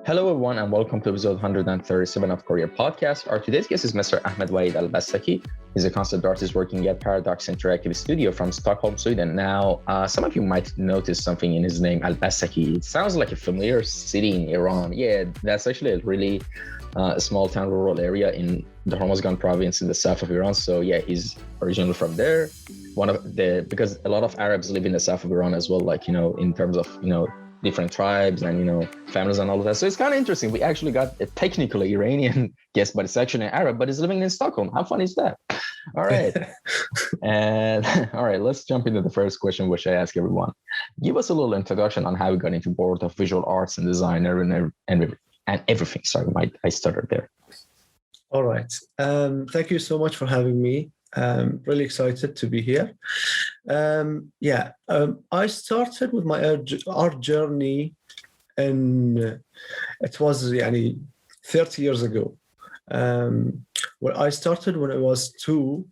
Hello, everyone, and welcome to episode 137 of Kouryer podcast. Our today's guest is Mr. Ahmed Waheed Albastaki. He's a concept artist working at Paradox Interactive Studio from Stockholm, Sweden. Now, some of you might notice something in his name, Albastaki. It sounds like a familiar city in Iran. Yeah, that's actually a really small town, rural area in the Hormozgan province in the south of Iran. So yeah, he's originally from there. Because a lot of Arabs live in the south of Iran as well, in terms of, different tribes and, families and all of that. So it's kind of interesting. We actually got a technically Iranian guest, but it's actually an Arab, but he's living in Stockholm. How fun is that? All right. And all right, let's jump into the first question, which I ask everyone. Give us a little introduction on how you got into board of visual arts and designer and everything. Sorry, I stuttered there. All right. Thank you so much for having me. Really excited to be here. I started with my art journey it was 30 years ago. I started when I was 2.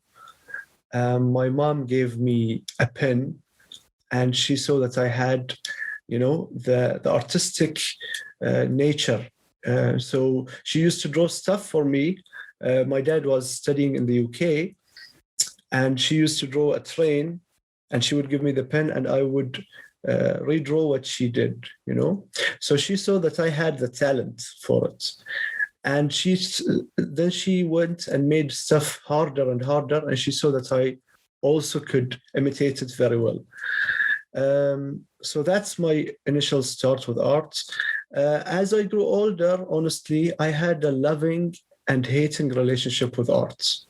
My mom gave me a pen and she saw that I had, the artistic nature. So she used to draw stuff for me. My dad was studying in the UK. And she used to draw a train and she would give me the pen and I would redraw what she did, So she saw that I had the talent for it. And then she went and made stuff harder and harder. And she saw that I also could imitate it very well. So that's my initial start with art. As I grew older, honestly, I had a loving and hating relationship with art.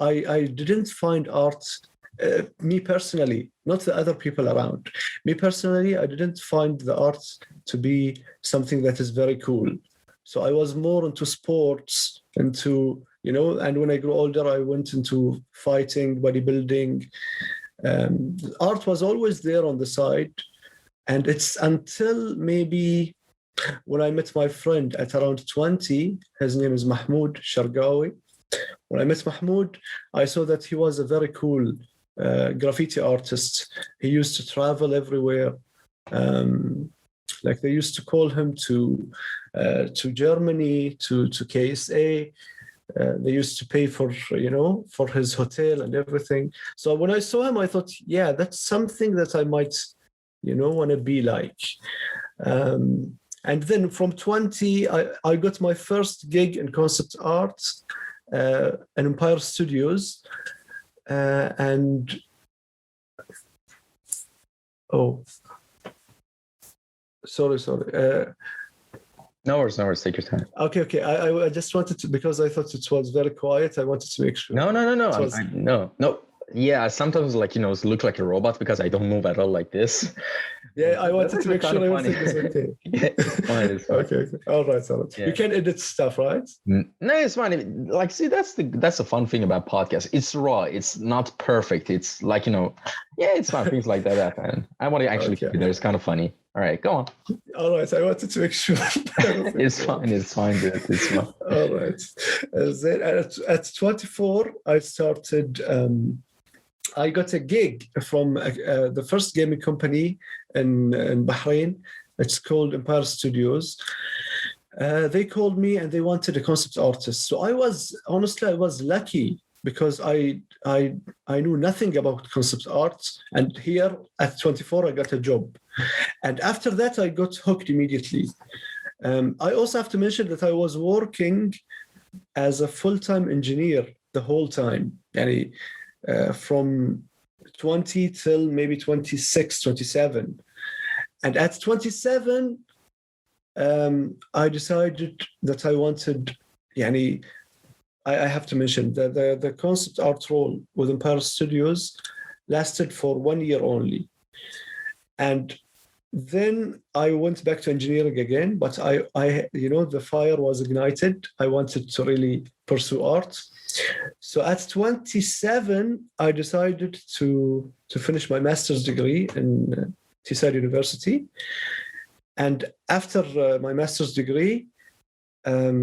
I didn't find art, me personally, not the other people around. Me personally, I didn't find the art to be something that is very cool. So I was more into sports, and when I grew older, I went into fighting, bodybuilding. Art was always there on the side. And it's until maybe when I met my friend at around 20, his name is Mahmoud Shargawi. When I met Mahmoud, I saw that he was a very cool graffiti artist. He used to travel everywhere. They used to call him to Germany, to KSA. They used to pay for his hotel and everything. So when I saw him, I thought, yeah, that's something that I might, want to be like. And then from 20, I got my first gig in concept art. In Empire Studios, sorry. No worries. Take your time. Okay. I just wanted to, because I thought it was very quiet. I wanted to make sure. No. No. Yeah, sometimes it look like a robot because I don't move at all like this. Yeah, I wanted to make sure everything is okay. Yeah, it's fine. Okay. All right. Yeah. You can edit stuff, right? No, it's fine. That's the fun thing about podcasts. It's raw. It's not perfect. It's it's fun. Things like that happen. I want to actually keep it there. It's kind of funny. All right, go on. All right, I wanted to make sure. It's fine, dude. It's fine. All right. Then at 24, I started. I got a gig from the first gaming company in Bahrain. It's called Empire Studios. They called me and they wanted a concept artist. So I was lucky because I knew nothing about concept art. And here at 24, I got a job. And after that, I got hooked immediately. I also have to mention that I was working as a full-time engineer the whole time. From 20 till maybe 26, 27. And at 27, I decided that I wanted, I have to mention that the concept art role with Empire Studios lasted for 1 year only. And then I went back to engineering again, but I the fire was ignited. I wanted to really pursue art. So at 27, I decided to finish my master's degree in Teesside University. And after my master's degree, I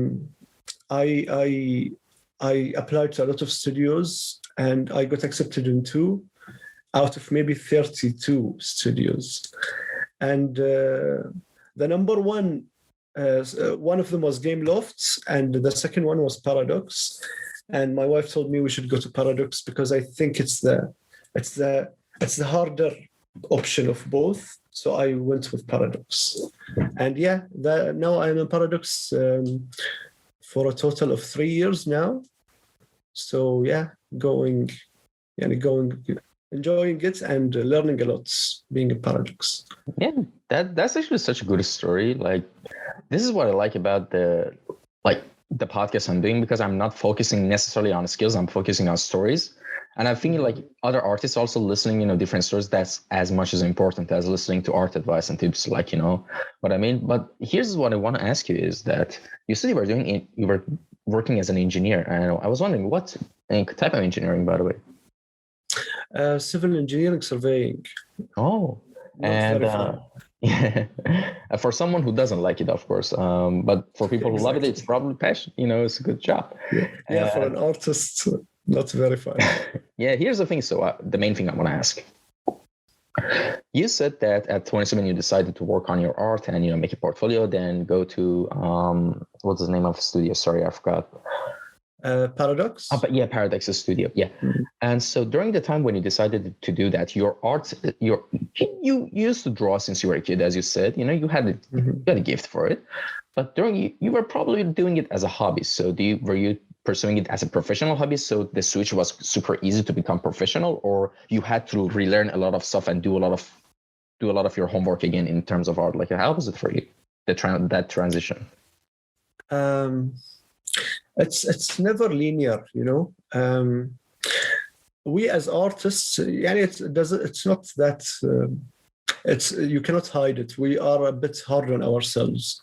applied to a lot of studios and I got accepted in 2 out of maybe 32 studios. and the number one, one of them was Game Lofts, and the second one was Paradox. And my wife told me we should go to Paradox because I think it's the harder option of both. So I went with Paradox, and now I'm in Paradox for a total of 3 years now. So going, enjoying it and learning a lot being a Paradox. Yeah, that's actually such a good story. Like, this is what I like about the podcast I'm doing, because I'm not focusing necessarily on skills. I'm focusing on stories. And I think like other artists also listening, different stories, that's as much as important as listening to art advice and tips, like, what I mean. But here's what I want to ask you is that you said you were working as an engineer. And I was wondering what type of engineering, by the way? Civil engineering, surveying. Oh, Not and very fun. yeah, for someone who doesn't like it, of course, but for people who love it, it's probably passion. It's a good job. Yeah, for an artist, not very fun. Yeah, here's the thing. So the main thing I want to ask. You said that at 27 you decided to work on your art and make a portfolio, then go to what's the name of the studio? Sorry, I forgot. Paradox. But yeah, Paradox studio. Yeah. Mm-hmm. And so during the time when you decided to do that, your art, you used to draw since you were a kid, as you said. You had a gift for it, but you were probably doing it as a hobby. So were you pursuing it as a professional hobby? So the switch was super easy to become professional, or you had to relearn a lot of stuff and do a lot of your homework again in terms of art? Like, how was it for you, that transition? It's never linear, we as artists, it's not that you cannot hide it. We are a bit hard on ourselves.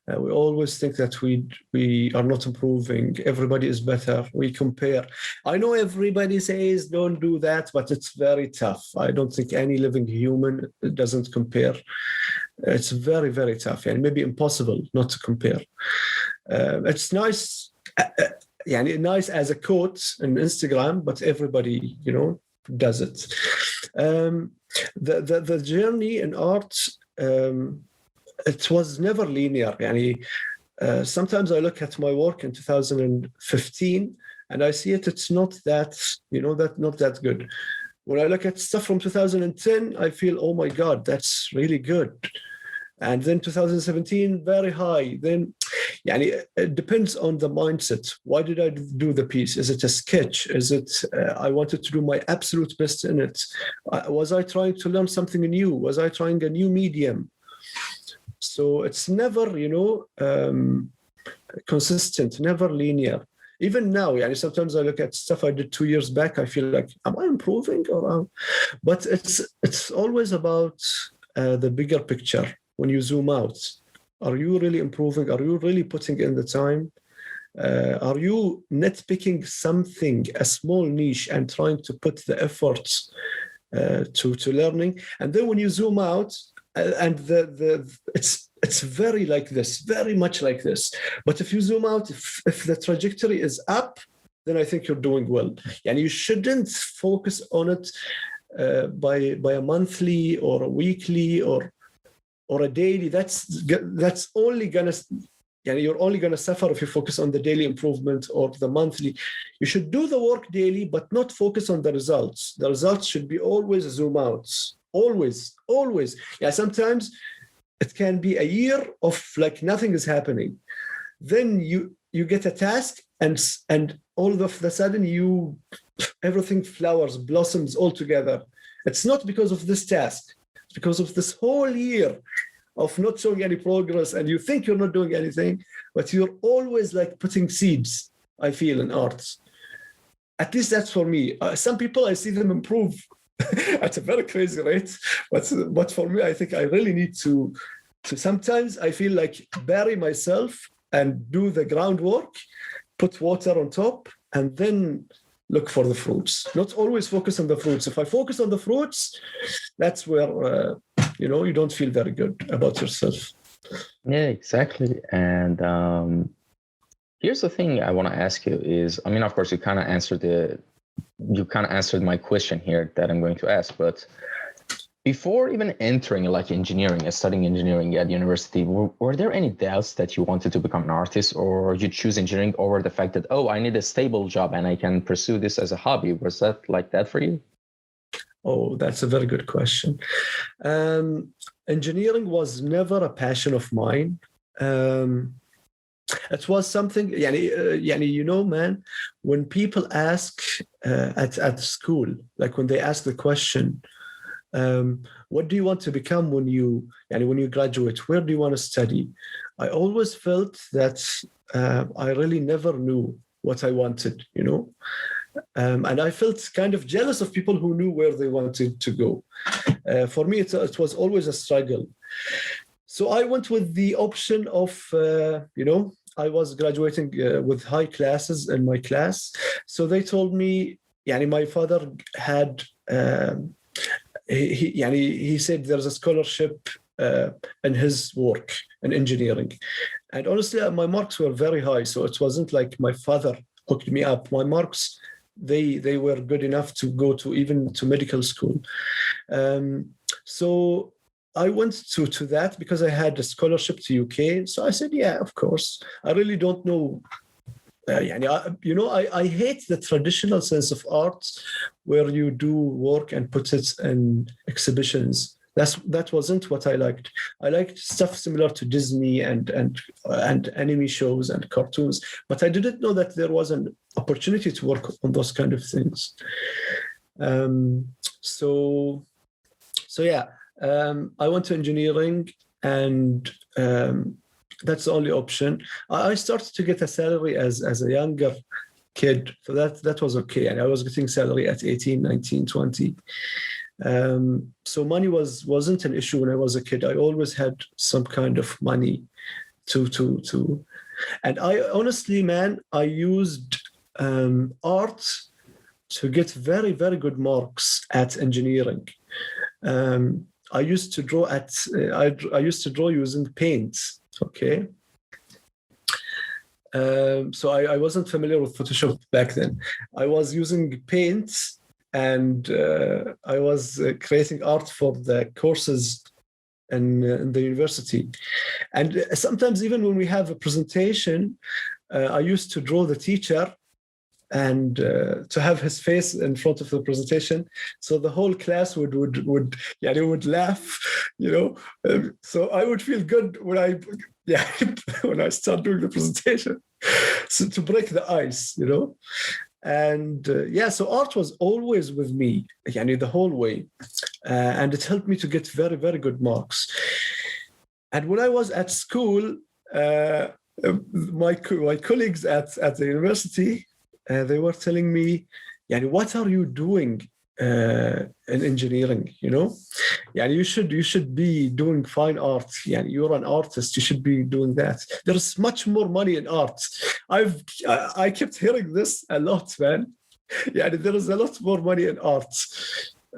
We always think that we are not improving. Everybody is better. We compare. I know everybody says don't do that, but it's very tough. I don't think any living human doesn't compare. It's very, very tough, and maybe impossible not to compare. It's nice. Nice as a quote on Instagram, but everybody, does it. The journey in art, it was never linear. Sometimes I look at my work in 2015 and I see it's not that, not that good. When I look at stuff from 2010, I feel, oh my God, that's really good. And then 2017, very high. Then, it depends on the mindset. Why did I do the piece? Is it a sketch? Is it I wanted to do my absolute best in it? Was I trying to learn something new? Was I trying a new medium? So it's never, consistent, never linear. Even now, sometimes I look at stuff I did 2 years back. I feel like, am I improving? But it's always about the bigger picture. When you zoom out, are you really improving? Are you really putting in the time? Are you nitpicking something, a small niche, and trying to put the efforts to learning? And then when you zoom out, and it's very like this, very much like this. But if you zoom out, if the trajectory is up, then I think you're doing well. And you shouldn't focus on it by a monthly or a weekly or a daily. That's only gonna, you're only gonna suffer if you focus on the daily improvement or the monthly. You should do the work daily, but not focus on the results. The results should be always zoom out. Always. Sometimes it can be a year of like nothing is happening. Then you get a task and all of a sudden everything flowers, blossoms all together. It's not because of this task. It's because of this whole year of not showing any progress, and you think you're not doing anything, but you're always like putting seeds, I feel, in art. At least that's for me. Some people, I see them improve at a very crazy rate, but for me, I think I really need to sometimes I feel like bury myself and do the groundwork, put water on top, and then look for the fruits. Not always focus on the fruits. If I focus on the fruits, that's where you don't feel very good about yourself. Yeah, exactly. And here's the thing I want to ask you is, of course, you kind of answered my question here that I'm going to ask, but Before even entering like engineering, studying engineering at university, were there any doubts that you wanted to become an artist, or you choose engineering over the fact that, oh, I need a stable job and I can pursue this as a hobby? Was that like that for you? Oh, that's a very good question. Engineering was never a passion of mine. It was something, man, when people ask at school, like when they ask the question, what do you want to become when you graduate? Where do you want to study? I always felt that I really never knew what I wanted, and I felt kind of jealous of people who knew where they wanted to go. For me, it was always a struggle. So I went with the option of, I was graduating with high classes in my class. So they told me, my father had, he said there's a scholarship in his work in engineering. And honestly, my marks were very high. So it wasn't like my father hooked me up. My marks, they were good enough to go to medical school. So I went to that because I had a scholarship to UK. So I said, yeah, of course. I really don't know. I hate the traditional sense of art where you do work and put it in exhibitions. That wasn't what I liked. I liked stuff similar to Disney and anime shows and cartoons, but I didn't know that there was an opportunity to work on those kind of things. So yeah, I went to engineering, and that's the only option. I started to get a salary as a younger kid, so that was okay, and I was getting salary at 18, 19, 20. So money wasn't an issue when I was a kid. I always had some kind of money to and I honestly, man, I used art to get very, very good marks at engineering. I used to draw using paint. Okay. So I wasn't familiar with Photoshop back then. I was using paint, and I was creating art for the courses in the university. And sometimes even when we have a presentation, I used to draw the teacher and to have his face in front of the presentation, so the whole class would laugh, so I would feel good when I start doing the presentation, so to break the ice, and so art was always with me, the whole way, and it helped me to get very, very good marks. And when I was at school, my colleagues at the university, they were telling me, what are you doing in engineering? You should be doing fine art. You're an artist. You should be doing that. There's much more money in art. I kept hearing this a lot, man. There is a lot more money in art.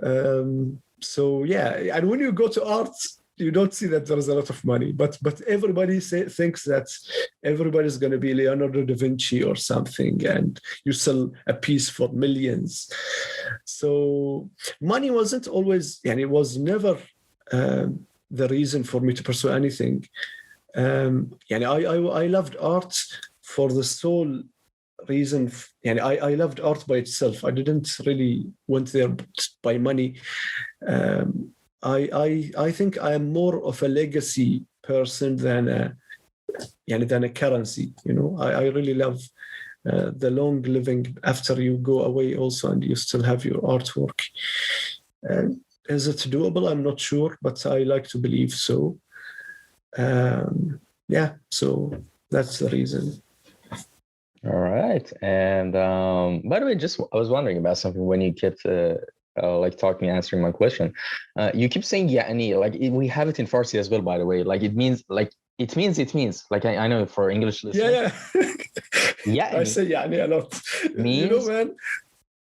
And when you go to art, you don't see that there is a lot of money, but everybody thinks that everybody's going to be Leonardo da Vinci or something, and you sell a piece for millions. So money wasn't always, it was never the reason for me to pursue anything. I loved art for the sole reason. I loved art by itself. I didn't really went there by money. I think I am more of a legacy person than a currency. I really love the long living after you go away also, and you still have your artwork. Is it doable? I'm not sure, but I like to believe so. So that's the reason. All right. And by the way, I was wondering about something when you kept answering my question. You keep saying yani, like we have it in Farsi as well, by the way. Like it means. Like I know for English listeners. Yeah. I say yani a lot. Means, man.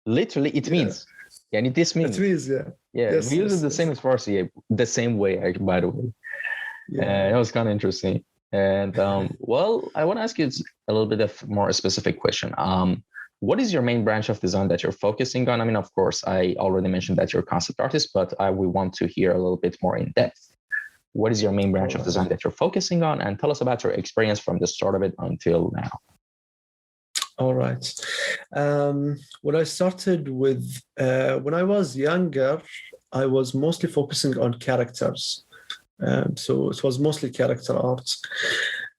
Literally, it means. Yani this means. It means, yeah. Yeah, yes, we use it the same as Farsi, the same way, by the way. Yeah, that was kind of interesting. And well, I want to ask you a little bit of more specific question. what is your main branch of design that you're focusing on? I mean, of course, I already mentioned that you're a concept artist, but we want to hear a little bit more in depth. What is your main branch of design that you're focusing on? And tell us about your experience from the start of it until now. All right. When I started with, when I was younger, I was mostly focusing on characters. So it was mostly character art.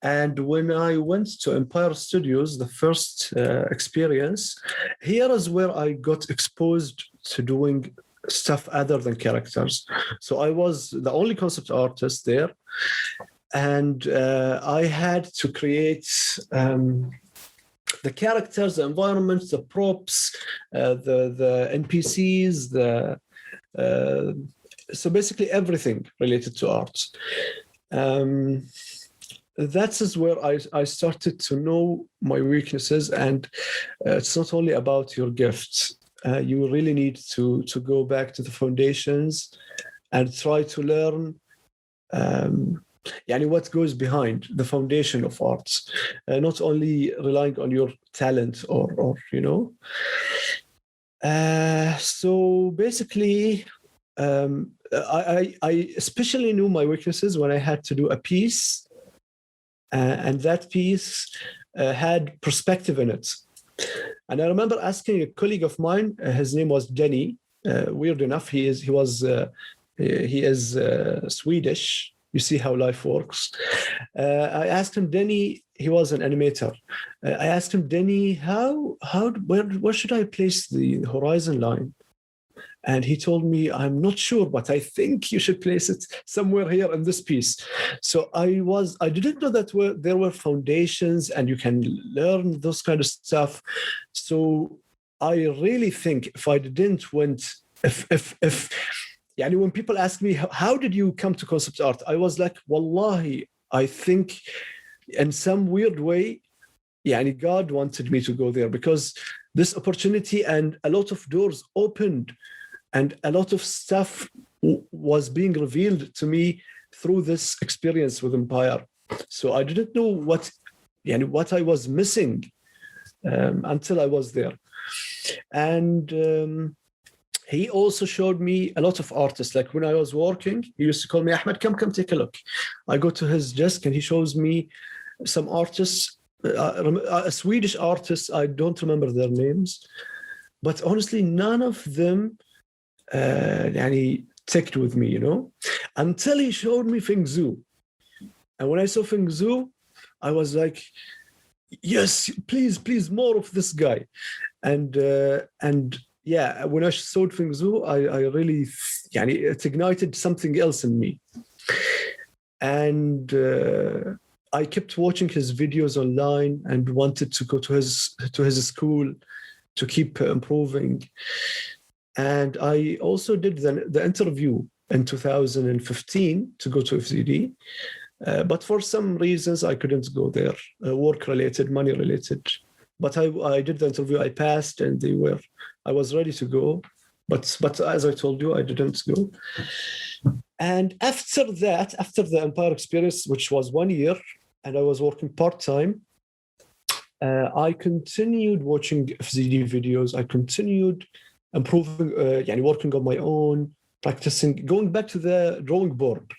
And when I went to Empire Studios, the first experience, here is where I got exposed to doing stuff other than characters. So I was the only concept artist there. And I had to create the characters, the environments, the props, the NPCs, so basically everything related to art. That is where I started to know my weaknesses, and it's not only about your gifts. You really need to go back to the foundations and try to learn what goes behind the foundation of arts, not only relying on your talent or so basically I especially knew my weaknesses when I had to do a piece, and that piece had perspective in it. And I remember asking a colleague of mine, his name was Denny. Weird enough, he is Swedish. You see how life works. I asked him, Denny, he was an animator. I asked him, Denny, where should I place the horizon line? And he told me, I'm not sure, but I think you should place it somewhere here in this piece. So I didn't know that there were foundations and you can learn those kind of stuff. So I really think if I didn't when people ask me, how did you come to concept art? I was like, Wallahi, I think in some weird way, God wanted me to go there, because this opportunity and a lot of doors opened and a lot of stuff was being revealed to me through this experience with Empire. So I didn't know what I was missing until I was there. And he also showed me a lot of artists. Like when I was working, he used to call me, Ahmed, come take a look. I go to his desk and he shows me some artists, a Swedish artists. I don't remember their names, but honestly, none of them ticked with me, until he showed me Feng Zhu. And when I saw Feng Zhu, I was like, yes, please, more of this guy. And when I saw Feng Zhu, I really, it ignited something else in me. And I kept watching his videos online and wanted to go to his school to keep improving. And I also did the interview in 2015 to go to FZD. But for some reasons, I couldn't go there, work-related, money-related. But I did the interview, I passed, and I was ready to go. But as I told you, I didn't go. And after the Empire experience, which was 1 year, and I was working part-time, I continued watching FZD videos. I continued improving, working on my own, practicing, going back to the drawing board,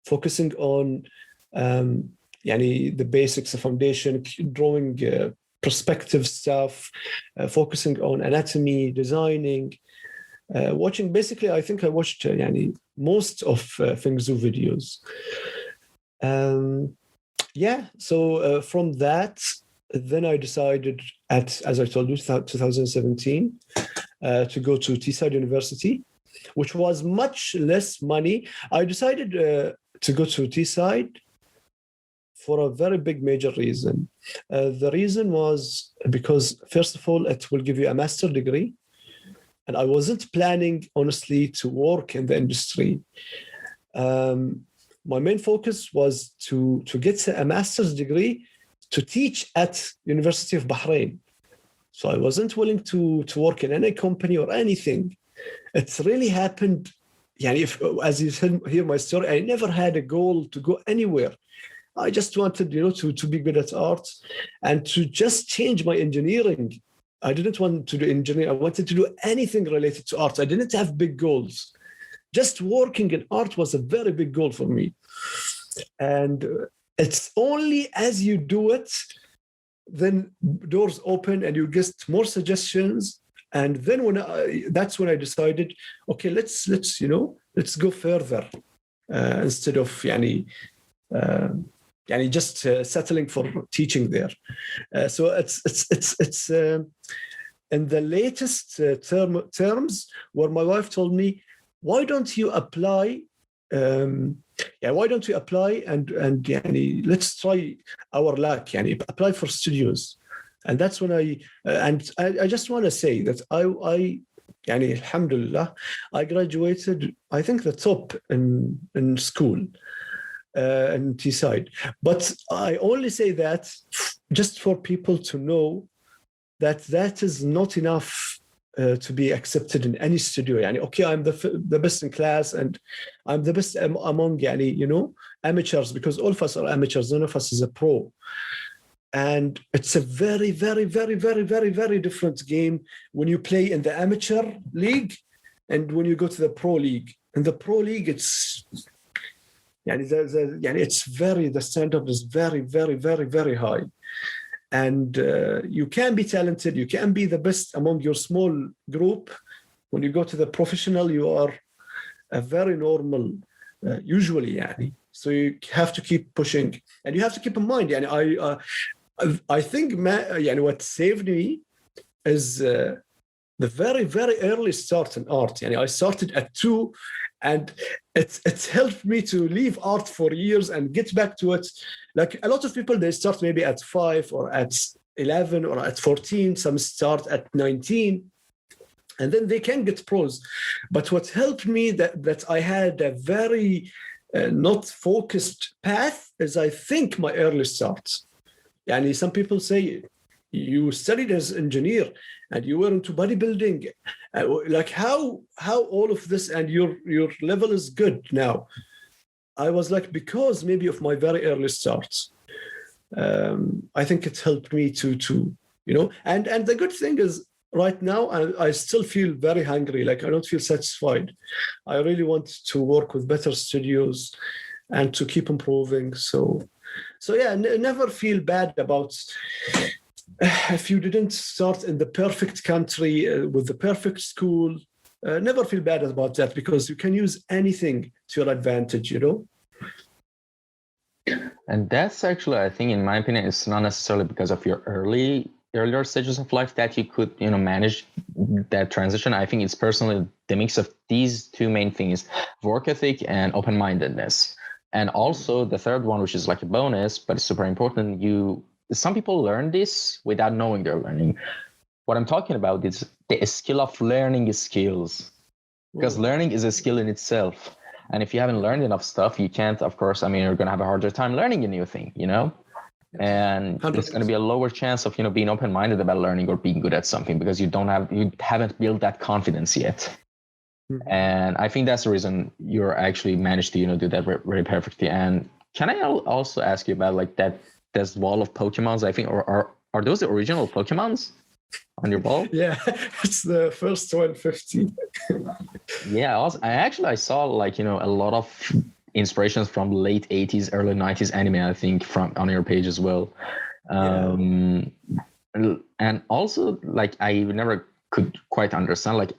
focusing on the basics, the foundation, drawing perspective stuff, focusing on anatomy, designing, watching. Basically, I think I watched most of Feng Zhu videos. So from that, then I decided as I told you, 2017, to go to Teesside University, which was much less money. I decided to go to Teesside for a very big major reason. The reason was because, first of all, it will give you a master's degree. And I wasn't planning, honestly, to work in the industry. My main focus was to get a master's degree to teach at University of Bahrain. So I wasn't willing to work in any company or anything. It's really happened. As you hear my story, I never had a goal to go anywhere. I just wanted, to be good at art and to just change my engineering I didn't want to do engineering. I wanted to do anything related to art. I didn't have big goals. Just working in art was a very big goal for me. And it's only as you do it, then doors open and you get more suggestions. And then that's when I decided, okay, let's go further instead of just settling for teaching there. So it's in the latest terms where my wife told me, why don't you apply? Why don't we apply and let's try our luck, apply for studios. And that's when I just want to say that I alhamdulillah, I graduated, I think the top in school in Teesside. But I only say that just for people to know that is not enough to be accepted in any studio. Okay, I'm the best in class and I'm the best among amateurs, because all of us are amateurs, none of us is a pro. And it's a very, very, very, very, very, very different game when you play in the amateur league and when you go to the pro league. In the pro league, it's the standard is very, very, very, very high. And you can be talented, you can be the best among your small group. When you go to the professional, you are a very normal, usually. So you have to keep pushing, and you have to keep in mind. I think what saved me is the very, very early start in art. I started at 2, and it's helped me to leave art for years and get back to it. Like a lot of people, they start maybe at 5 or at 11 or at 14. Some start at 19, and then they can get pros. But what helped me that I had a very not focused path is, I think, my early starts. Some people say you studied as engineer and you were into bodybuilding. Like how all of this and your level is good now. I was like, because maybe of my very early starts. I think it helped me to and the good thing is right now I still feel very hungry. Like I don't feel satisfied. I really want to work with better studios and to keep improving. So never feel bad about if you didn't start in the perfect country with the perfect school. Never feel bad about that, because you can use anything to your advantage, And that's actually, I think, in my opinion, it's not necessarily because of your earlier stages of life that you could, manage that transition. I think it's personally the mix of these two main things: work ethic and open-mindedness. And also the third one, which is like a bonus, but it's super important. Some people learn this without knowing they're learning. What I'm talking about is the skill of learning skills, because learning is a skill in itself. And if you haven't learned enough stuff, you can't, of course, you're going to have a harder time learning a new thing, and 100%. It's going to be a lower chance of, being open-minded about learning or being good at something, because you haven't built that confidence yet. Mm-hmm. And I think that's the reason you're actually managed to, do that very perfectly. And can I also ask you about like this wall of Pokemons, I think, or are those the original Pokemons on your ball? Yeah, it's the first 150. Yeah, I saw like, a lot of inspirations from late 80s, early 90s anime, I think, from on your page as well. And also, like, I never could quite understand, like,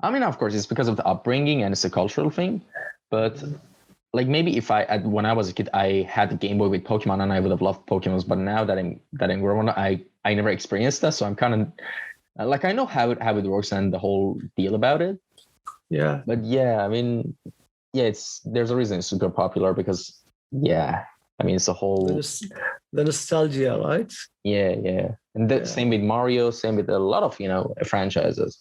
of course, it's because of the upbringing and it's a cultural thing, but like maybe if when I was a kid, I had a Game Boy with Pokemon and I would have loved Pokemon, but now that I'm grown, I never experienced that, so I'm kind of like, I know how it works and the whole deal about it. Yeah. But there's a reason it's super popular, because it's a whole the nostalgia, right? Yeah. And same with Mario, same with a lot of franchises.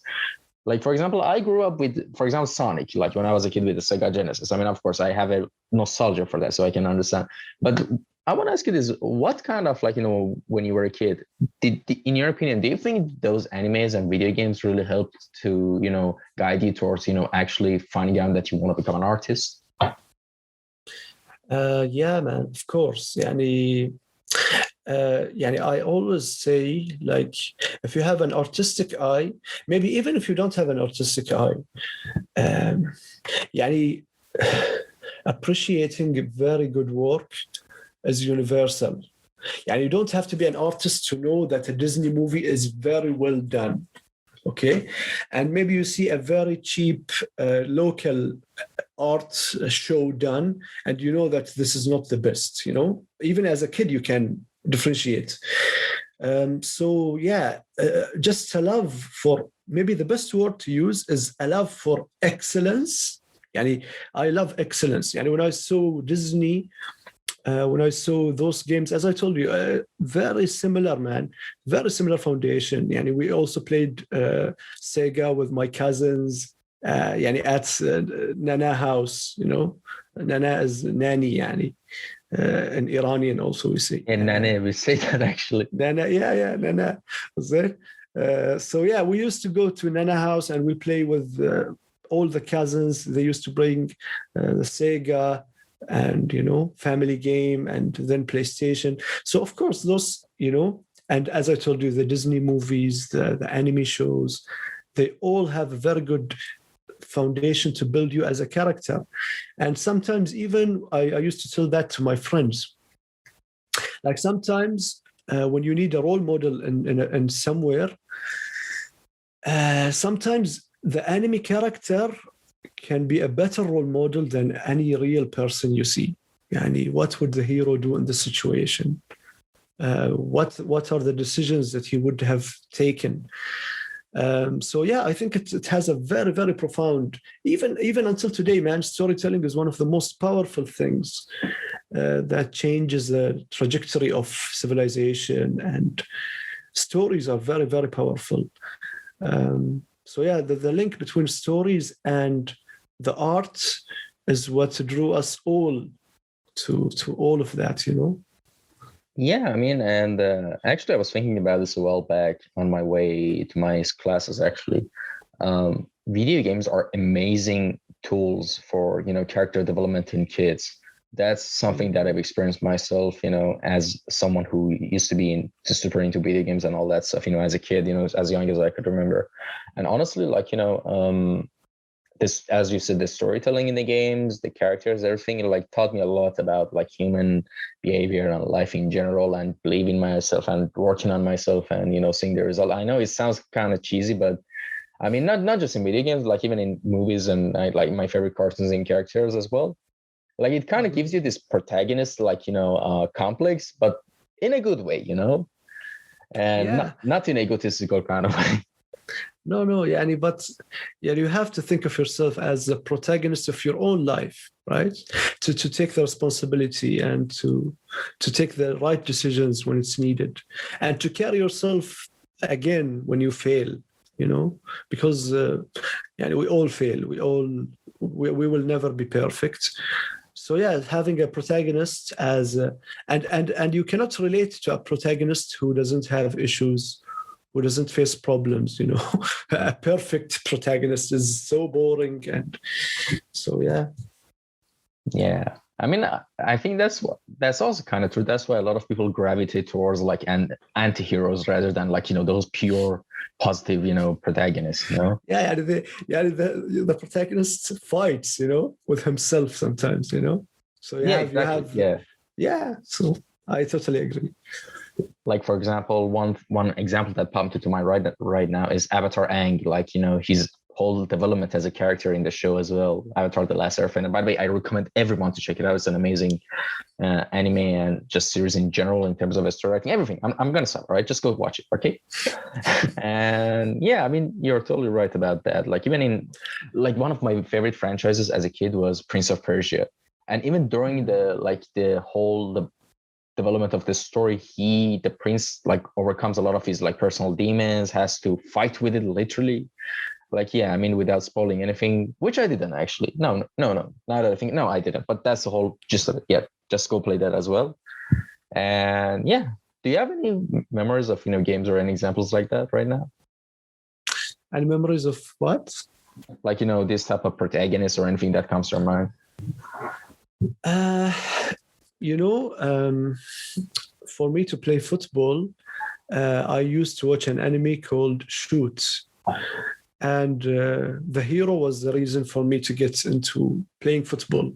Like, for example, I grew up with, for example, Sonic, like when I was a kid with the Sega Genesis. Of course, I have a nostalgia for that, so I can understand. But I want to ask you this: what kind of, like, when you were a kid, in your opinion, do you think those animes and video games really helped to, guide you towards, actually finding out that you want to become an artist? Yeah, man, of course. يعني I always say, like, if you have an artistic eye, maybe even if you don't have an artistic eye, يعني appreciating very good work is universal. يعني you don't have to be an artist to know that a Disney movie is very well done. Okay, and maybe you see a very cheap local art show done, and you know that this is not the best. You know, even as a kid, you can differentiate. So yeah, just a love for, maybe the best word to use is a love for excellence. Yani, I love excellence. Yani, when I saw Disney, when I saw those games, as I told you, very similar, man, very similar foundation. Yani, we also played Sega with my cousins, yani at Nana house, you know. Nana is nanny, yani. In Iranian also we say. In Nana, we say that actually. Nana, yeah, Nana. Was there? So yeah, we used to go to Nana house and we play with all the cousins. They used to bring the Sega and, you know, family game and then PlayStation. So of course those, you know, and as I told you, the Disney movies, the anime shows, they all have a very good foundation to build you as a character. And sometimes even I used to tell that to my friends. Like sometimes when you need a role model in somewhere, sometimes the anime character can be a better role model than any real person you see. Yani, what would the hero do in this situation? What are the decisions that he would have taken? So yeah, I think it has a very, very profound, even until today, man, storytelling is one of the most powerful things that changes the trajectory of civilization, and stories are very, very powerful. So yeah, the link between stories and the art is what drew us all to all of that, you know? Yeah, I mean, and actually, I was thinking about this a while back on my way to my classes. Actually, video games are amazing tools for, you know, character development in kids. That's something that I've experienced myself, you know, as someone who used to be super into video games and all that stuff, you know, as a kid, you know, as young as I could remember. And honestly, like, you know, this, as you said, the storytelling in the games, the characters, everything, it like taught me a lot about like human behavior and life in general, and believing myself and working on myself and, you know, seeing the result. I know it sounds kind of cheesy, but I mean, not just in video games, like even in movies, and like my favorite cartoons and characters as well. Like it kind of gives you this protagonist, like, you know, complex, but in a good way, you know, and not in a egotistical kind of way. No, yani, but yeah, you have to think of yourself as the protagonist of your own life, right? To take the responsibility and to take the right decisions when it's needed, and to carry yourself again when you fail, you know, because yeah, we all fail. We will never be perfect. So yeah, having a protagonist as and you cannot relate to a protagonist who doesn't have issues, who doesn't face problems, you know. A perfect protagonist is so boring. And so yeah. I mean, I think that's also kind of true. That's why a lot of people gravitate towards like anti-heroes rather than like, you know, those pure positive, you know, protagonists, you know. The protagonist fights, you know, with himself sometimes, you know. So so I totally agree. Like, for example, one example that popped into my right now is Avatar Aang. Like, you know, his whole development as a character in the show as well, Avatar: The Last Airbender. By the way, I recommend everyone to check it out. It's an amazing anime and just series in general in terms of story writing, everything. I'm gonna stop, right? Just go watch it, okay? And yeah, I mean, you're totally right about that. Like, even in like one of my favorite franchises as a kid was Prince of Persia, and even during the whole development of the story, the prince like overcomes a lot of his like personal demons, has to fight with it literally. Like, yeah, I mean, without spoiling anything, which I didn't actually. No. Now that I think, no, I didn't. But that's the whole gist of it. Yeah, just go play that as well. And yeah, do you have any memories of, you know, games or any examples like that right now? Any memories of what? Like, you know, this type of protagonist or anything that comes to your mind? You know, for me to play football, I used to watch an anime called Shoot. And the hero was the reason for me to get into playing football.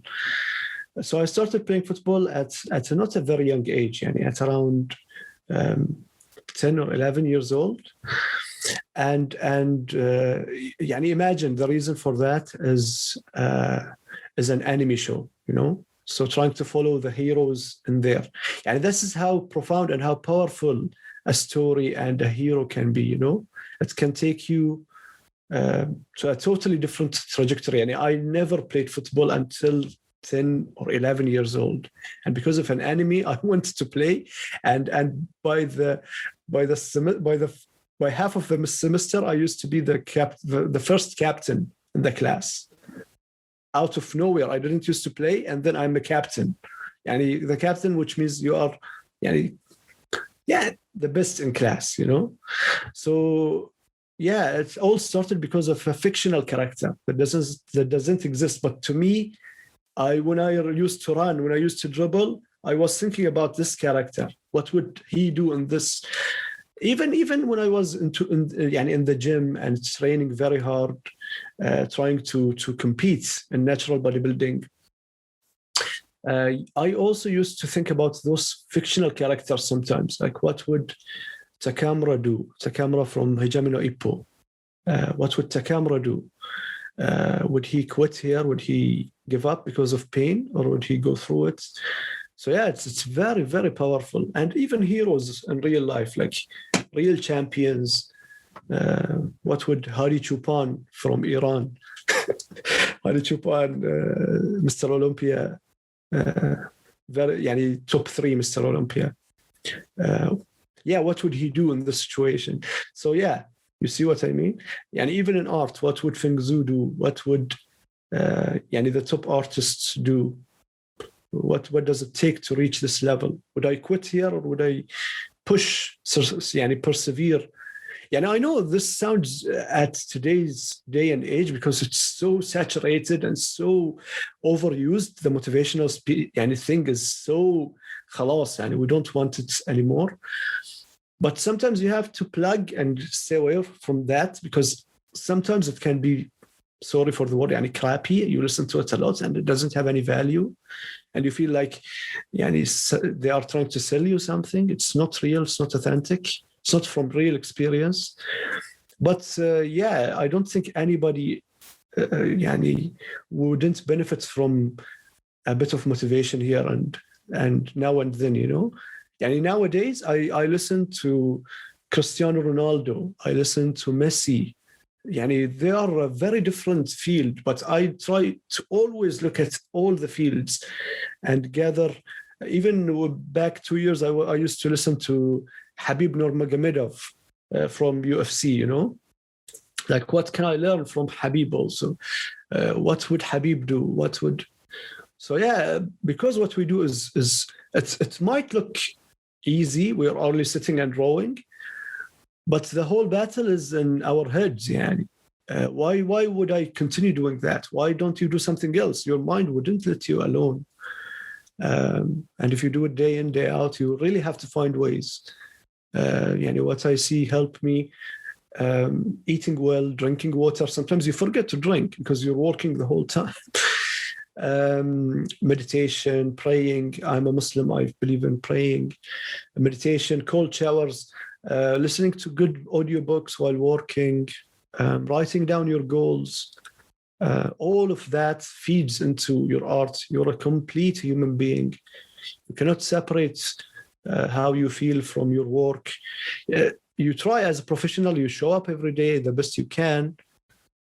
So I started playing football at not a very young age, at around 10 or 11 years old. And imagine the reason for that is an anime show, So trying to follow the heroes in there. And this is how profound and how powerful a story and a hero can be, It can take you to a totally different trajectory. And I never played football until 10 or 11 years old. And because of an anime, I wanted to play. And by half of the semester, I used to be the first captain in the class. Out of nowhere, I didn't used to play, and then I'm a captain. The captain, which means you are, the best in class, So, it all started because of a fictional character that doesn't exist. But to me, when I used to run, when I used to dribble, I was thinking about this character. What would he do in this? Even when I was in the gym and training very hard, trying to compete in natural bodybuilding, I also used to think about those fictional characters sometimes. Like, what would Takamura do? Takamura from Hijame no Ippo. What would Takamura do? Would he quit here? Would he give up because of pain, or would he go through it? So it's very, very powerful. And even heroes in real life, like real champions. What would Hari Chupan from Iran? Hari Chupan, Mr. Olympia, very, top 3 Mr. Olympia. What would he do in this situation? So you see what I mean? Even in art, what would Feng Zhu do? What would the top artists do? What does it take to reach this level? Would I quit here, or would I push, persevere? I know this sounds at today's day and age, because it's so saturated and so overused. The motivational thing is so khalas, we don't want it anymore. But sometimes you have to plug and stay away from that, because sometimes it can be, sorry for the word, crappy. You listen to it a lot and it doesn't have any value. And you feel like they are trying to sell you something. It's not real. It's not authentic. It's not from real experience. But I don't think anybody wouldn't benefit from a bit of motivation here and now and then, Nowadays, I listen to Cristiano Ronaldo. I listen to Messi. They are a very different field, but I try to always look at all the fields and gather. Even back 2 years, I used to listen to Khabib Nurmagomedov from UFC, Like, what can I learn from Khabib also? What would Khabib do? So, because what we do is it might look easy. We're only sitting and rowing. But the whole battle is in our heads, Why would I continue doing that? Why don't you do something else? Your mind wouldn't let you alone. And if you do it day in, day out, you really have to find ways. What I see help me, eating well, drinking water. Sometimes you forget to drink because you're working the whole time. Meditation, praying. I'm a Muslim. I believe in praying. Meditation, cold showers. Listening to good audiobooks while working, writing down your goals, all of that feeds into your art. You're a complete human being. You cannot separate how you feel from your work. You try as a professional, you show up every day the best you can,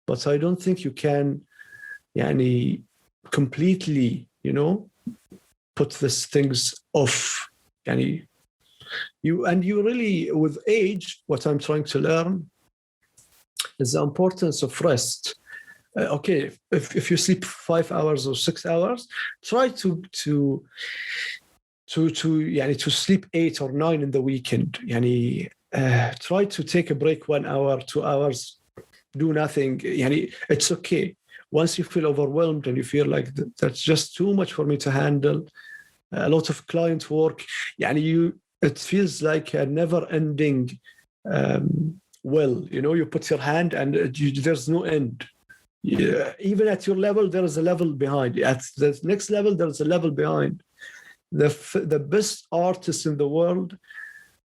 but I don't think you can completely, put these things off. You really, with age, what I'm trying to learn is the importance of rest. Okay, if you sleep 5 hours or 6 hours, try to sleep 8 or 9 in the weekend. Try to take a break 1 hour, 2 hours, do nothing. It's okay. Once you feel overwhelmed and you feel like that's just too much for me to handle, a lot of client work, it feels like a never-ending well. You put your hand and there's no end. Yeah, even at your level, there is a level behind. At the next level, there is a level behind. The best artists in the world,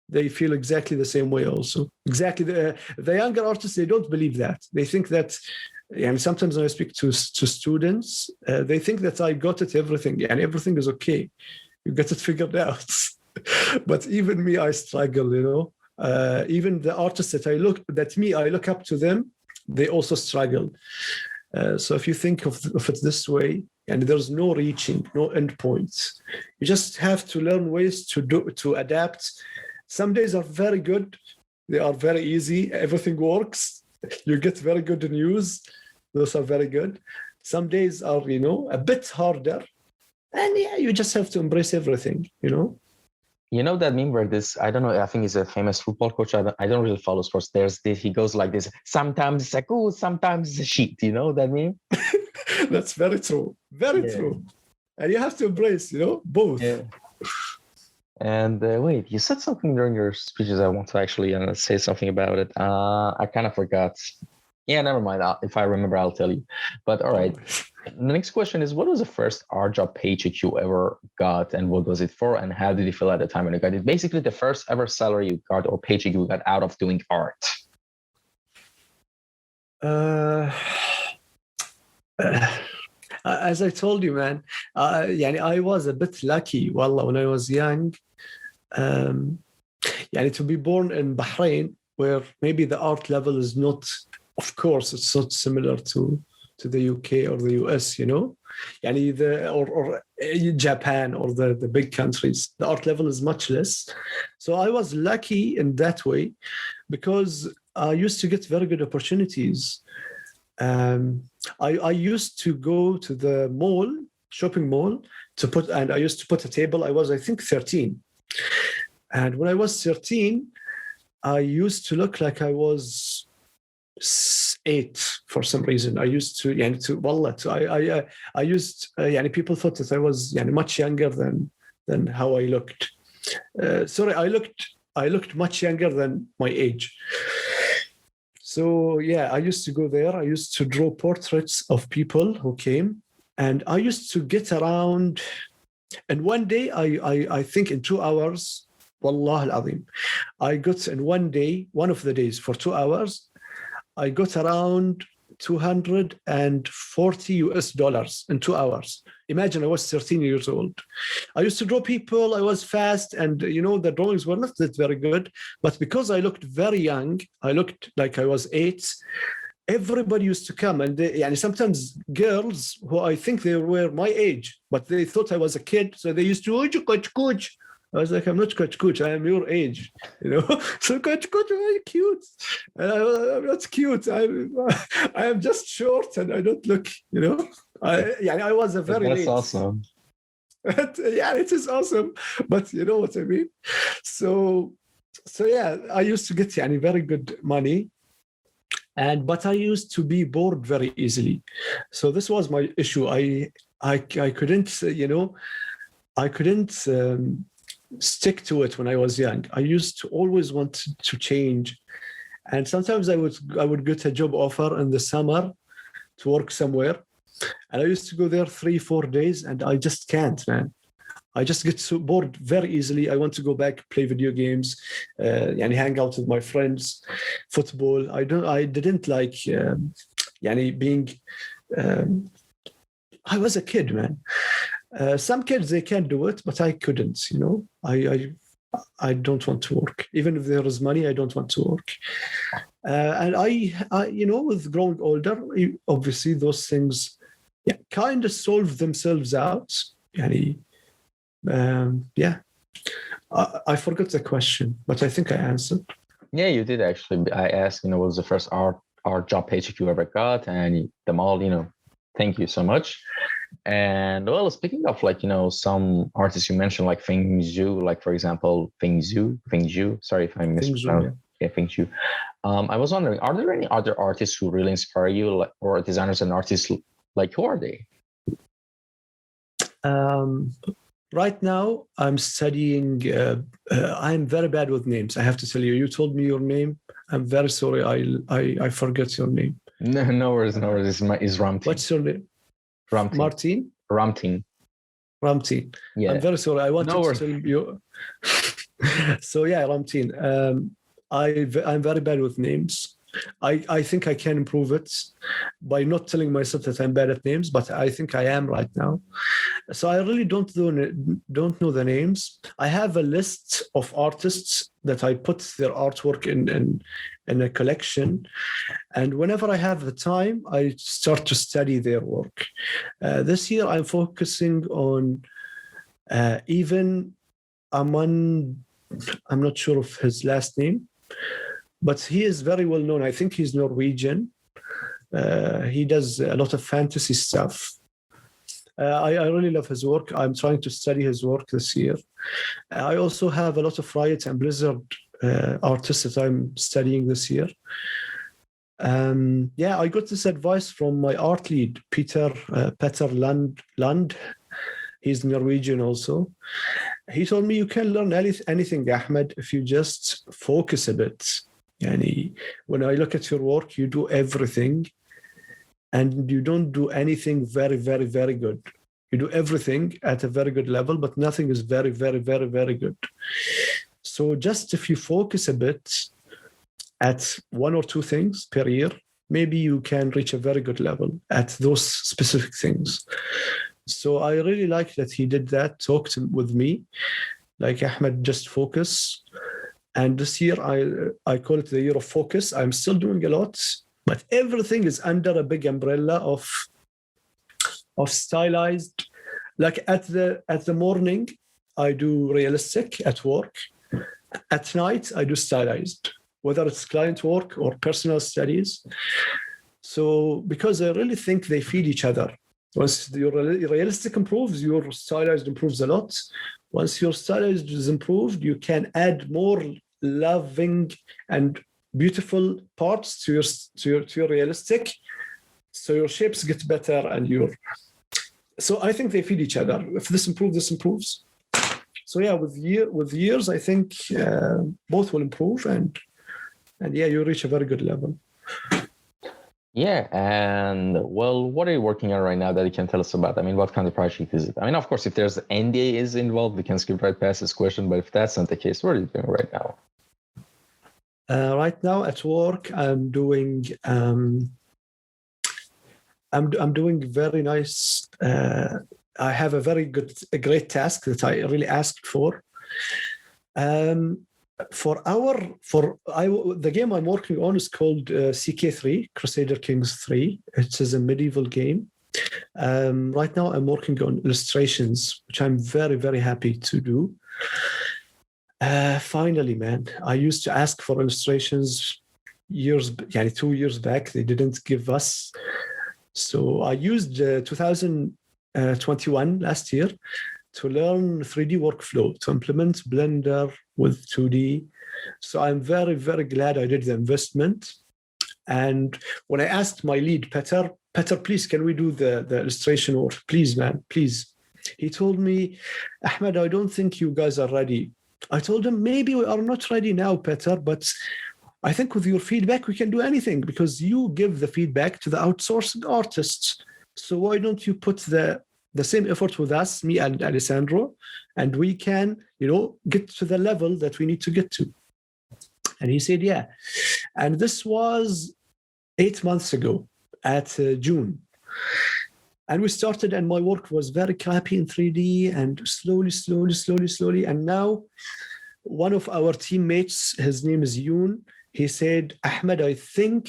they feel exactly the same way also. Exactly. The younger artists, they don't believe that. They think that, and sometimes when I speak to students, they think that I got it everything, and everything is okay. You got it figured out. But even me, I struggle, even the artists that I look up to them, they also struggle. So if you think of it this way, and there's no reaching, no end points, you just have to learn ways to adapt. Some days are very good. They are very easy. Everything works. You get very good news. Those are very good. Some days are, a bit harder. And you just have to embrace everything, You know that meme where I don't know, I think he's a famous football coach. I don't really follow sports. There's this, he goes like this, sometimes it's a goal, sometimes it's a sheet. You know that meme? That's very true. Very true. And you have to embrace, both. Yeah. And wait, you said something during your speeches. I want to actually say something about it. I kind of forgot. Yeah, never mind. If I remember, I'll tell you. But all right. The next question is, what was the first art job paycheck you ever got, and what was it for, and how did you feel at the time when you got it? Basically, the first ever salary you got or paycheck you got out of doing art. As I told you, man, I was a bit lucky, wallah, when I was young. To be born in Bahrain, where maybe the art level is not, of course, it's not similar to the UK or the US, or Japan or the big countries. The art level is much less. So I was lucky in that way because I used to get very good opportunities. I used to go to the shopping mall, and I used to put a table. I was, I think, 13. And when I was 13, I used to look like I was 8 for some reason. I used to, people thought that I was much younger than how I looked. I looked much younger than my age. So I used to go there. I used to draw portraits of people who came, and I used to get around. And one day, I think in 2 hours, wallah al-azim, I got in one of the days for 2 hours, I got around $240 in 2 hours. Imagine, I was 13 years old. I used to draw people. I was fast, and the drawings were not that very good. But because I looked very young, I looked like I was 8. Everybody used to come, and sometimes girls who I think they were my age, but they thought I was a kid, so they used to coach. I was like, I'm not coach, I am your age, So coach, very cute. I'm not cute. I am just short, and I don't look, I was a very. That's awesome. It is awesome, but you know what I mean. So I used to get very good money, but I used to be bored very easily. So this was my issue. I couldn't, I couldn't. Stick to it when I was young. I used to always want to change, and sometimes I would get a job offer in the summer to work somewhere, and I used to go there 3-4 days, and I just can't, man. I just get so bored very easily. I want to go back, play video games, and hang out with my friends, football. I didn't like being. I was a kid, man. Some kids, they can do it, but I couldn't, I don't want to work. Even if there is money, I don't want to work. And I with growing older, obviously those things kind of solve themselves out. I forgot the question, but I think I answered. Yeah, you did actually. I asked, what was the first art job paycheck you ever got, and them all, thank you so much. And well, speaking of some artists you mentioned, like Feng Zhu, like for example, Feng Zhu. Sorry if I mispronounced. Yeah, Feng Zhu. I was wondering, are there any other artists who really inspire you, or designers and artists? Like, who are they? Right now, I'm studying. I'm very bad with names. I have to tell you. You told me your name. I'm very sorry. I forgot your name. No, no worries, no worries. Is Ramtin. What's your name? Ramtin. Martin? Ramtin. Ramtin. Yeah. I'm very sorry. I wanted No to tell you. So yeah, Ramtin. I'm very bad with names. I think I can improve it by not telling myself that I'm bad at names, but I think I am right now. So I really don't know the names. I have a list of artists that I put their artwork in a collection, and whenever I have the time, I start to study their work. This year, I'm focusing on even Aman. I'm not sure of his last name, but he is very well known. I think he's Norwegian. He does a lot of fantasy stuff. I really love his work. I'm trying to study his work this year. I also have a lot of Riot and Blizzard artists that I'm studying this year. I got this advice from my art lead, Peter Land. He's Norwegian also. He told me you can learn anything, Ahmed, if you just focus a bit. Yani, when I look at your work, you do everything and you don't do anything very, very, very good. You do everything at a very good level, but nothing is very, very, very, very good. So just if you focus a bit at one or two things per year, maybe you can reach a very good level at those specific things. So I really like that he did that, talked with me, like Ahmed, just focus. And this year, I call it the year of focus. I'm still doing a lot, but everything is under a big umbrella of stylized. Like at the morning, I do realistic at work. At night, I do stylized, whether it's client work or personal studies. So because I really think they feed each other. Once your realistic improves, your stylized improves a lot. Once your stylized is improved, you can add more loving and beautiful parts to your realistic. So your shapes get better and so I think they feed each other. If this improves, this improves. So yeah, with years, I think both will improve and yeah, you reach a very good level. Yeah, and well, what are you working on right now that you can tell us about? I mean, what kind of project is it? I mean, of course, if there's NDA is involved, we can skip right past this question. But if that's not the case, what are you doing right now? Right now at work, I'm doing very nice. I have a great task that I really asked for. The game I'm working on is called CK3, Crusader Kings 3. It is a medieval game. Right now I'm working on illustrations, which I'm very, very happy to do. Finally, man, I used to ask for illustrations 2 years back. They didn't give us. So I used 2021 last year to learn 3D workflow, to implement Blender with 2D. So I'm very, very glad I did the investment. And when I asked my lead, Peter, please, can we do the illustration work? Please, man, please. He told me, Ahmed, I don't think you guys are ready. I told him, maybe we are not ready now, Peter, but I think with your feedback, we can do anything because you give the feedback to the outsourced artists. So why don't you put the same effort with us, me and Alessandro, and we can, get to the level that we need to get to. And he said, yeah. And this was 8 months ago at June. And we started, and my work was very crappy in 3D and slowly. And now one of our teammates, his name is Yoon, he said, Ahmed, I think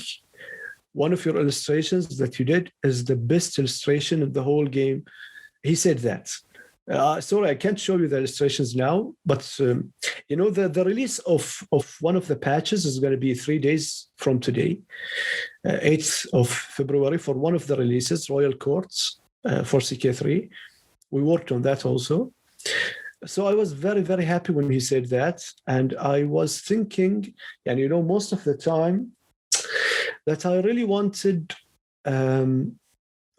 one of your illustrations that you did is the best illustration in the whole game. He said that. Sorry, I can't show you the illustrations now, but the release of one of the patches is going to be 3 days from today, 8th of February, for one of the releases, Royal Courts for CK3. We worked on that also. So I was very, very happy when he said that. And I was thinking, and most of the time, that I really wanted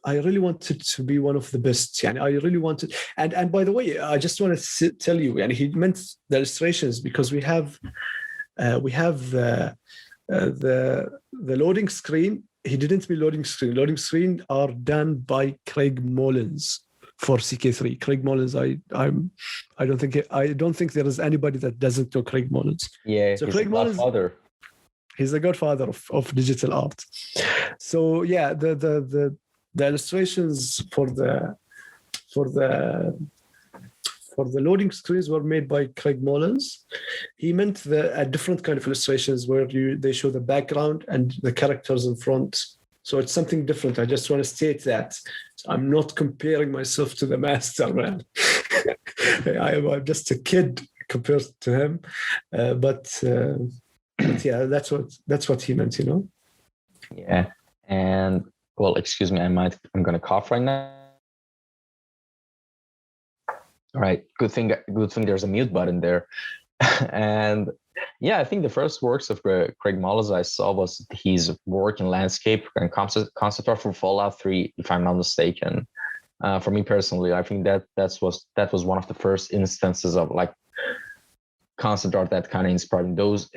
I really wanted to be one of the best. And I really wanted, and by the way, I just want to tell you, and he meant the illustrations because we have the loading screen. He didn't mean loading screen. Loading screen are done by Craig Mullins for CK3. Craig Mullins, I don't think there is anybody that doesn't know Craig Mullins. Yeah, so he's Craig the Mullins, godfather. he's the godfather of digital art. So yeah, the illustrations for the loading screens were made by Craig Mullins. He meant a different kind of illustrations where they show the background and the characters in front. So it's something different. I just want to state that. I'm not comparing myself to the master, man. I'm just a kid compared to him. But yeah, that's what he meant, Yeah. And well, excuse me, I'm going to cough right now. All right, good thing there's a mute button there. And yeah, I think the first works of Craig Mullins I saw was his work in landscape and concept art for Fallout 3, if I'm not mistaken. For me personally, I think that was one of the first instances of like concept art that kind of inspired me. Those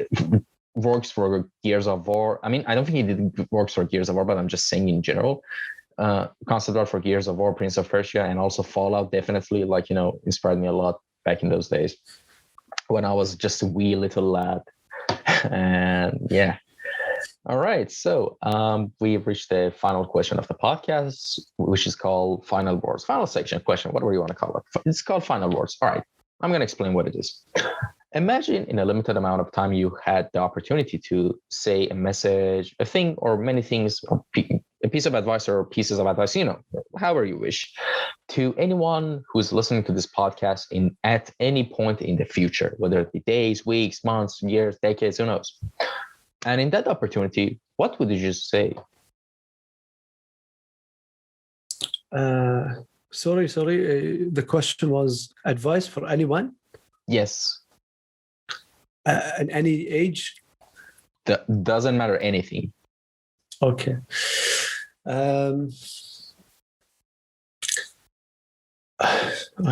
works for Gears of War. I mean, I don't think he did works for Gears of War, but I'm just saying in general. Concept art for Gears of War, Prince of Persia, and also Fallout definitely inspired me a lot back in those days when I was just a wee little lad. And yeah. All right. So we've reached the final question of the podcast, which is called Final Words. Final section question, whatever you want to call it. It's called Final Words. All right. I'm going to explain what it is. Imagine in a limited amount of time you had the opportunity to say a message, a thing, or many things, or a piece of advice or pieces of advice, however you wish, to anyone who's listening to this podcast at any point in the future, whether it be days, weeks, months, years, decades, who knows. And in that opportunity, what would you just say? Sorry. The question was advice for anyone? Yes. In any age? Doesn't matter anything. Okay. I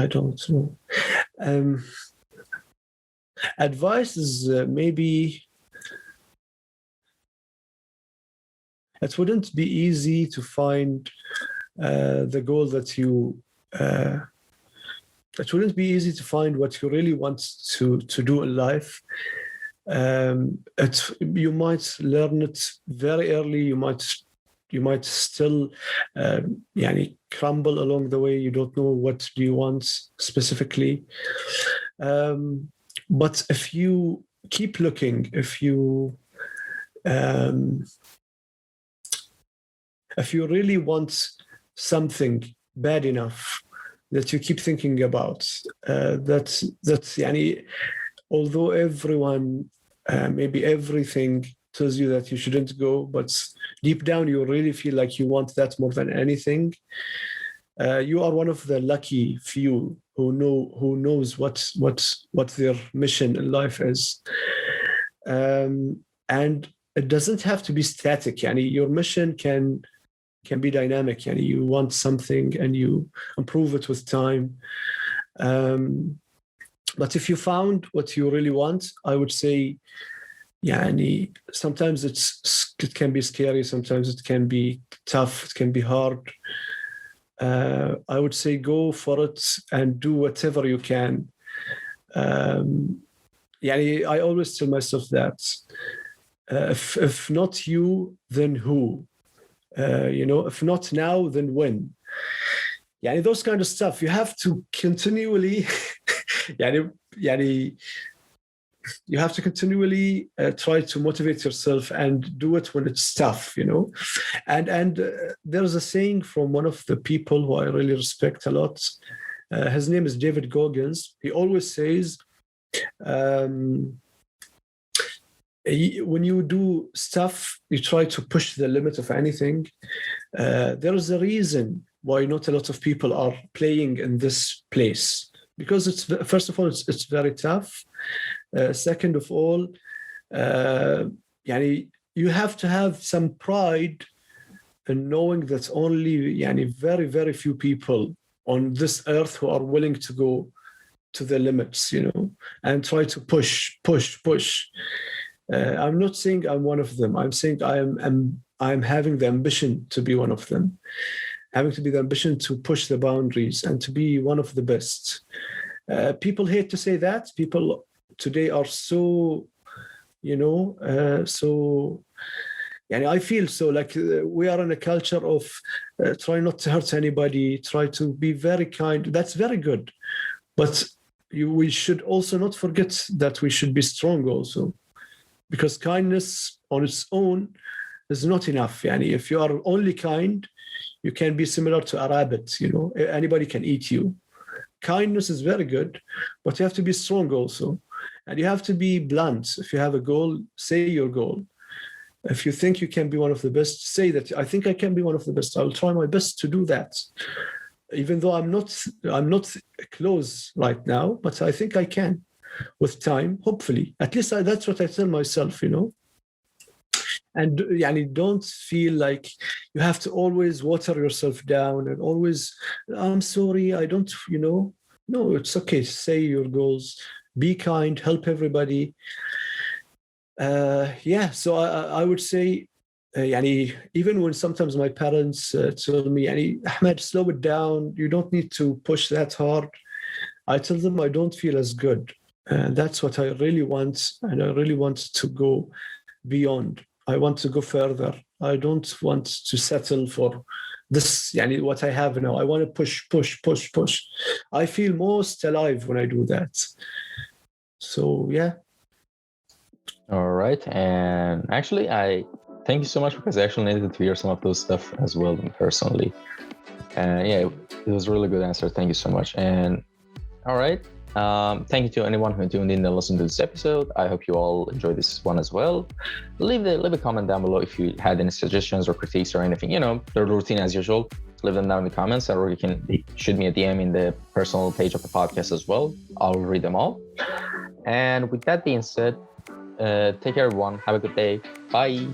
don't know. Advice is maybe it wouldn't be easy to find the goal that you. It wouldn't be easy to find what you really want to do in life. You might learn it very early. You might still crumble along the way. You don't know what do you want specifically. But if you keep looking, if you really want something bad enough that you keep thinking about, that's although everyone, maybe everything tells you that you shouldn't go, but deep down you really feel like you want that more than anything. You are one of the lucky few who knows what their mission in life is, and it doesn't have to be static. Your mission can be dynamic. You want something and you improve it with time. But if you found what you really want, I would say, sometimes it can be scary, sometimes it can be tough, it can be hard. I would say go for it and do whatever you can. I always tell myself that if not you, then who? If not now, then when? Those kind of stuff. You have to continually, you have to continually try to motivate yourself and do it when it's tough, And there's a saying from one of the people who I really respect a lot. His name is David Goggins. He always says, when you do stuff, you try to push the limit of anything. There is a reason why not a lot of people are playing in this place, because first of all, it's very tough. Second of all, you have to have some pride in knowing that only very, very few people on this earth who are willing to go to the limits, and try to push. I'm not saying I'm one of them. I'm saying I'm having the ambition to be one of them, having to be the ambition to push the boundaries and to be one of the best. People hate to say that. People today are so, I feel so like we are in a culture of try not to hurt anybody, try to be very kind. That's very good. But we should also not forget that we should be strong also, because kindness on its own is not enough. If you are only kind, you can be similar to a rabbit, anybody can eat you. Kindness is very good, but you have to be strong also. And you have to be blunt. If you have a goal, say your goal. If you think you can be one of the best, say that I think I can be one of the best. I'll try my best to do that. Even though I'm not close right now, but I think I can with time, hopefully. At least that's what I tell myself, And don't feel like you have to always water yourself down and always, I'm sorry, I don't, No, it's okay. Say your goals, be kind, help everybody. So I would say, even when sometimes my parents tell me, Ahmed, slow it down. You don't need to push that hard. I tell them I don't feel as good. And that's what I really want. And I really want to go beyond. I want to go further. I don't want to settle for this, what I have now. I want to push. I feel most alive when I do that. So, yeah. All right. And actually, I thank you so much, because I actually needed to hear some of those stuff as well personally. And yeah, it was a really good answer. Thank you so much. And all right. Thank you to anyone who tuned in and listened to this episode. I hope you all enjoyed this one as well. Leave a comment down below if you had any suggestions or critiques or anything. The routine as usual. Leave them down in the comments, or you can shoot me a DM in the personal page of the podcast as well. I'll read them all. And with that being said, take care, everyone. Have a good day. Bye.